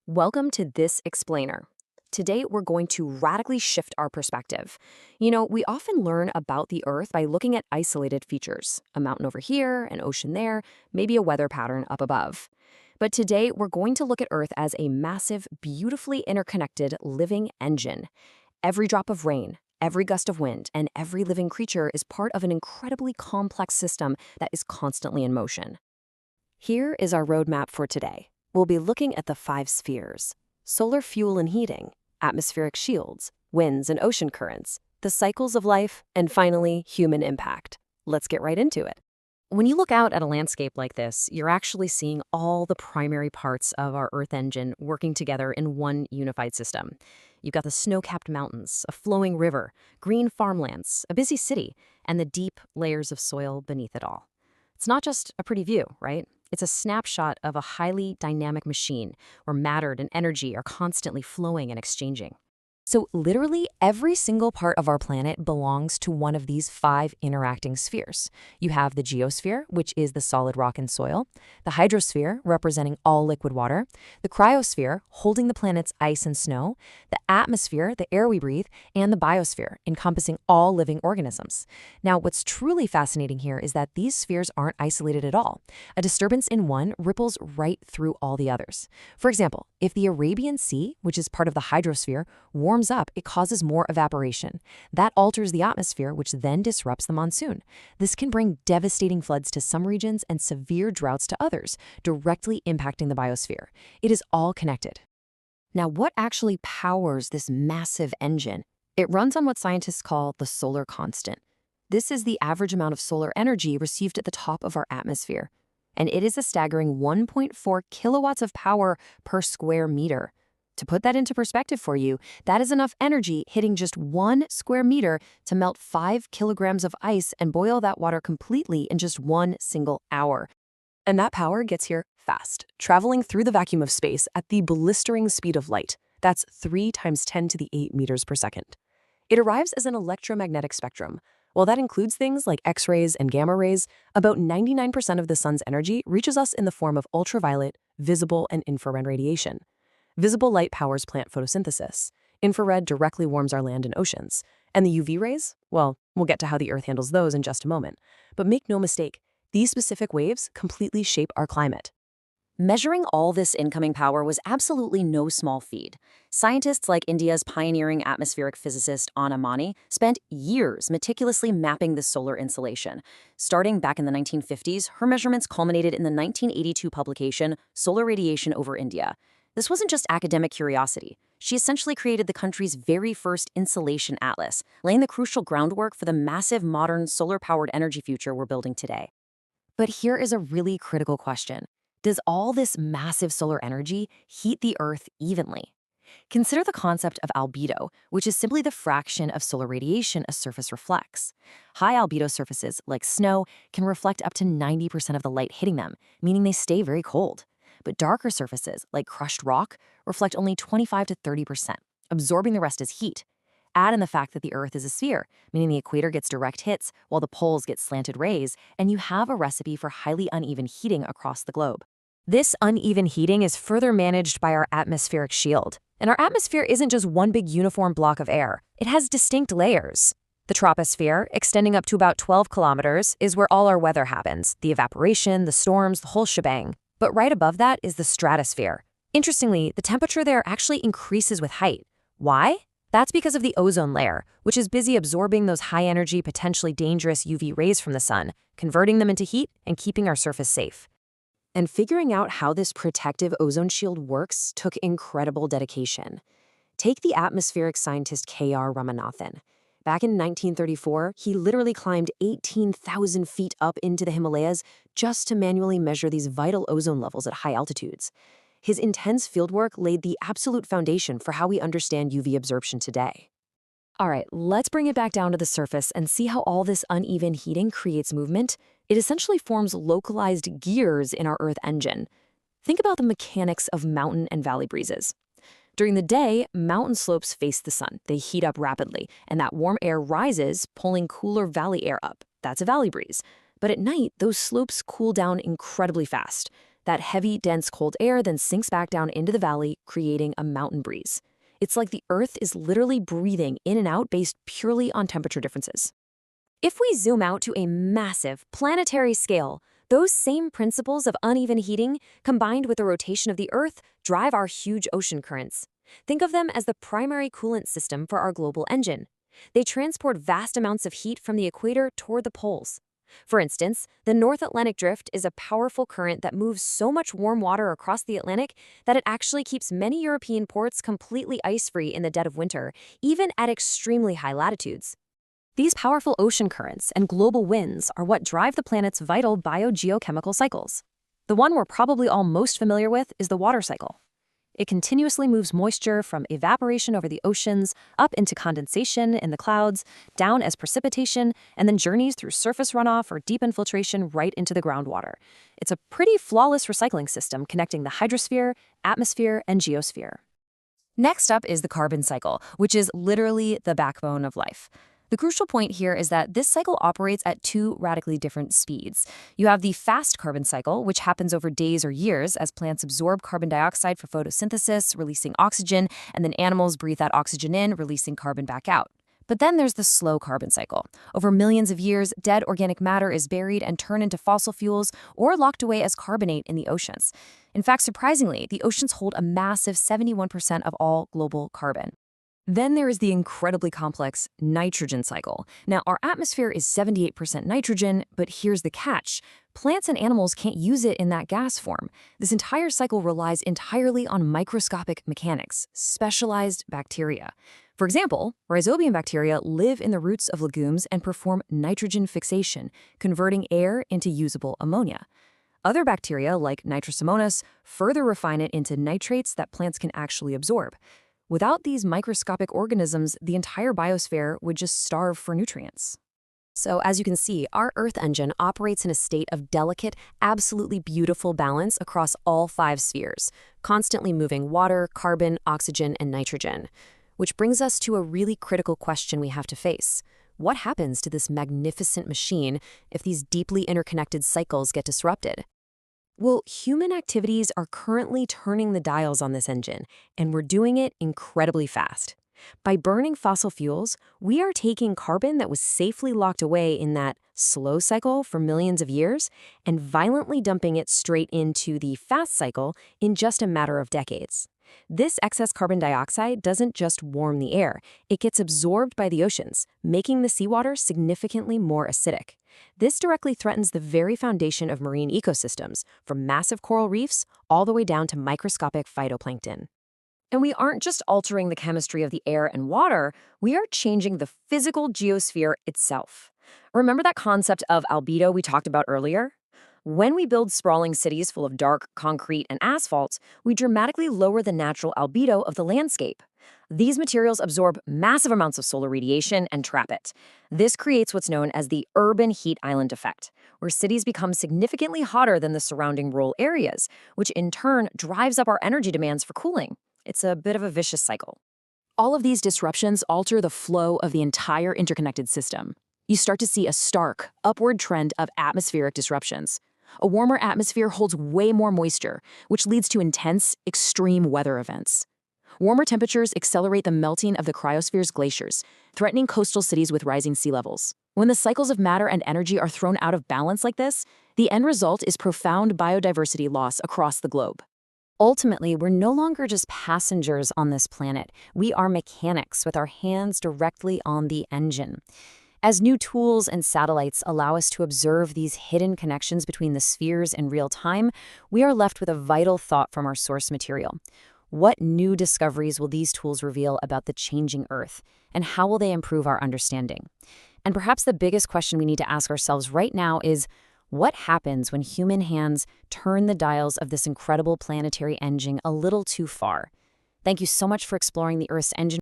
Welcome to This Explainer. Today, we're going to radically shift our perspective. We often learn about the Earth by looking at isolated features, a mountain over here, an ocean there, maybe a weather pattern up above. But today, we're going to look at Earth as a massive, beautifully interconnected living engine. Every drop of rain, every gust of wind, and every living creature is part of an incredibly complex system that is constantly in motion. Here is our roadmap for today. We'll be looking at the 5 spheres: solar fuel and heating, atmospheric shields, winds and ocean currents, the cycles of life, and finally, human impact. Let's get right into it. When you look out at a landscape like this, you're actually seeing all the primary parts of our Earth engine working together in one unified system. You've got the snow-capped mountains, a flowing river, green farmlands, a busy city, and the deep layers of soil beneath it all. It's not just a pretty view, right? It's a snapshot of a highly dynamic machine where matter and energy are constantly flowing and exchanging. So literally every single part of our planet belongs to one of these 5 interacting spheres. You have the geosphere, which is the solid rock and soil, the hydrosphere, representing all liquid water, the cryosphere, holding the planet's ice and snow, the atmosphere, the air we breathe, and the biosphere, encompassing all living organisms. Now, what's truly fascinating here is that these spheres aren't isolated at all. A disturbance in one ripples right through all the others. For example, if the Arabian Sea, which is part of the hydrosphere, warms up, it causes more evaporation. That alters the atmosphere, which then disrupts the monsoon. This can bring devastating floods to some regions and severe droughts to others, directly impacting the biosphere. It is all connected. Now, what actually powers this massive engine? It runs on what scientists call the solar constant. This is the average amount of solar energy received at the top of our atmosphere, and it is a staggering 1.4 kilowatts of power per square meter. To put that into perspective for you, that is enough energy hitting just 1 square meter to melt 5 kilograms of ice and boil that water completely in just 1 single hour. And that power gets here fast, traveling through the vacuum of space at the blistering speed of light. That's 3 times 10 to the 8 meters per second. It arrives as an electromagnetic spectrum. While that includes things like X-rays and gamma rays, about 99% of the sun's energy reaches us in the form of ultraviolet, visible, and infrared radiation. Visible light powers plant photosynthesis. Infrared directly warms our land and oceans. And the UV rays? Well, we'll get to how the Earth handles those in just a moment. But make no mistake, these specific waves completely shape our climate. Measuring all this incoming power was absolutely no small feat. Scientists like India's pioneering atmospheric physicist Anna Mani spent years meticulously mapping this solar insulation. Starting back in the 1950s, her measurements culminated in the 1982 publication Solar Radiation over India. This wasn't just academic curiosity. She essentially created the country's very first insulation atlas, laying the crucial groundwork for the massive modern solar-powered energy future we're building today. But here is a really critical question. Does all this massive solar energy heat the Earth evenly? Consider the concept of albedo, which is simply the fraction of solar radiation a surface reflects. High albedo surfaces, like snow, can reflect up to 90% of the light hitting them, meaning they stay very cold. But darker surfaces, like crushed rock, reflect only 25 to 30%, absorbing the rest as heat. Add in the fact that the Earth is a sphere, meaning the equator gets direct hits while the poles get slanted rays, and you have a recipe for highly uneven heating across the globe. This uneven heating is further managed by our atmospheric shield. And our atmosphere isn't just one big uniform block of air. It has distinct layers. The troposphere, extending up to about 12 kilometers, is where all our weather happens, the evaporation, the storms, the whole shebang. But right above that is the stratosphere. Interestingly, the temperature there actually increases with height. Why? That's because of the ozone layer, which is busy absorbing those high-energy, potentially dangerous UV rays from the sun, converting them into heat and keeping our surface safe. And figuring out how this protective ozone shield works took incredible dedication. Take the atmospheric scientist K.R. Ramanathan. Back in 1934, he literally climbed 18,000 feet up into the Himalayas just to manually measure these vital ozone levels at high altitudes. His intense fieldwork laid the absolute foundation for how we understand UV absorption today. All right, let's bring it back down to the surface and see how all this uneven heating creates movement. It essentially forms localized gears in our Earth engine. Think about the mechanics of mountain and valley breezes. During the day, mountain slopes face the sun. They heat up rapidly, and that warm air rises, pulling cooler valley air up. That's a valley breeze. But at night, those slopes cool down incredibly fast. That heavy, dense, cold air then sinks back down into the valley, creating a mountain breeze. It's like the Earth is literally breathing in and out based purely on temperature differences. If we zoom out to a massive planetary scale, those same principles of uneven heating, combined with the rotation of the Earth, drive our huge ocean currents. Think of them as the primary coolant system for our global engine. They transport vast amounts of heat from the equator toward the poles. For instance, the North Atlantic Drift is a powerful current that moves so much warm water across the Atlantic that it actually keeps many European ports completely ice-free in the dead of winter, even at extremely high latitudes. These powerful ocean currents and global winds are what drive the planet's vital biogeochemical cycles. The one we're probably all most familiar with is the water cycle. It continuously moves moisture from evaporation over the oceans, up into condensation in the clouds, down as precipitation, and then journeys through surface runoff or deep infiltration right into the groundwater. It's a pretty flawless recycling system connecting the hydrosphere, atmosphere, and geosphere. Next up is the carbon cycle, which is literally the backbone of life. The crucial point here is that this cycle operates at two radically different speeds. You have the fast carbon cycle, which happens over days or years as plants absorb carbon dioxide for photosynthesis, releasing oxygen, and then animals breathe that oxygen in, releasing carbon back out. But then there's the slow carbon cycle. Over millions of years, dead organic matter is buried and turned into fossil fuels or locked away as carbonate in the oceans. In fact, surprisingly, the oceans hold a massive 71% of all global carbon. Then there is the incredibly complex nitrogen cycle. Now, our atmosphere is 78% nitrogen, but here's the catch. Plants and animals can't use it in that gas form. This entire cycle relies entirely on microscopic mechanics, specialized bacteria. For example, rhizobium bacteria live in the roots of legumes and perform nitrogen fixation, converting air into usable ammonia. Other bacteria, like Nitrosomonas, further refine it into nitrates that plants can actually absorb. Without these microscopic organisms, the entire biosphere would just starve for nutrients. So as you can see, our Earth engine operates in a state of delicate, absolutely beautiful balance across all 5 spheres, constantly moving water, carbon, oxygen, and nitrogen. Which brings us to a really critical question we have to face. What happens to this magnificent machine if these deeply interconnected cycles get disrupted? Well, human activities are currently turning the dials on this engine, and we're doing it incredibly fast. By burning fossil fuels, we are taking carbon that was safely locked away in that slow cycle for millions of years and violently dumping it straight into the fast cycle in just a matter of decades. This excess carbon dioxide doesn't just warm the air, it gets absorbed by the oceans, making the seawater significantly more acidic. This directly threatens the very foundation of marine ecosystems, from massive coral reefs all the way down to microscopic phytoplankton. And we aren't just altering the chemistry of the air and water, we are changing the physical geosphere itself. Remember that concept of albedo we talked about earlier? When we build sprawling cities full of dark concrete and asphalt, we dramatically lower the natural albedo of the landscape. These materials absorb massive amounts of solar radiation and trap it. This creates what's known as the urban heat island effect, where cities become significantly hotter than the surrounding rural areas, which in turn drives up our energy demands for cooling. It's a bit of a vicious cycle. All of these disruptions alter the flow of the entire interconnected system. You start to see a stark, upward trend of atmospheric disruptions. A warmer atmosphere holds way more moisture, which leads to intense, extreme weather events. Warmer temperatures accelerate the melting of the cryosphere's glaciers, threatening coastal cities with rising sea levels. When the cycles of matter and energy are thrown out of balance like this, the end result is profound biodiversity loss across the globe. Ultimately, we're no longer just passengers on this planet. We are mechanics with our hands directly on the engine. As new tools and satellites allow us to observe these hidden connections between the spheres in real time, we are left with a vital thought from our source material. What new discoveries will these tools reveal about the changing Earth, and how will they improve our understanding? And perhaps the biggest question we need to ask ourselves right now is, what happens when human hands turn the dials of this incredible planetary engine a little too far? Thank you so much for exploring the Earth's engine.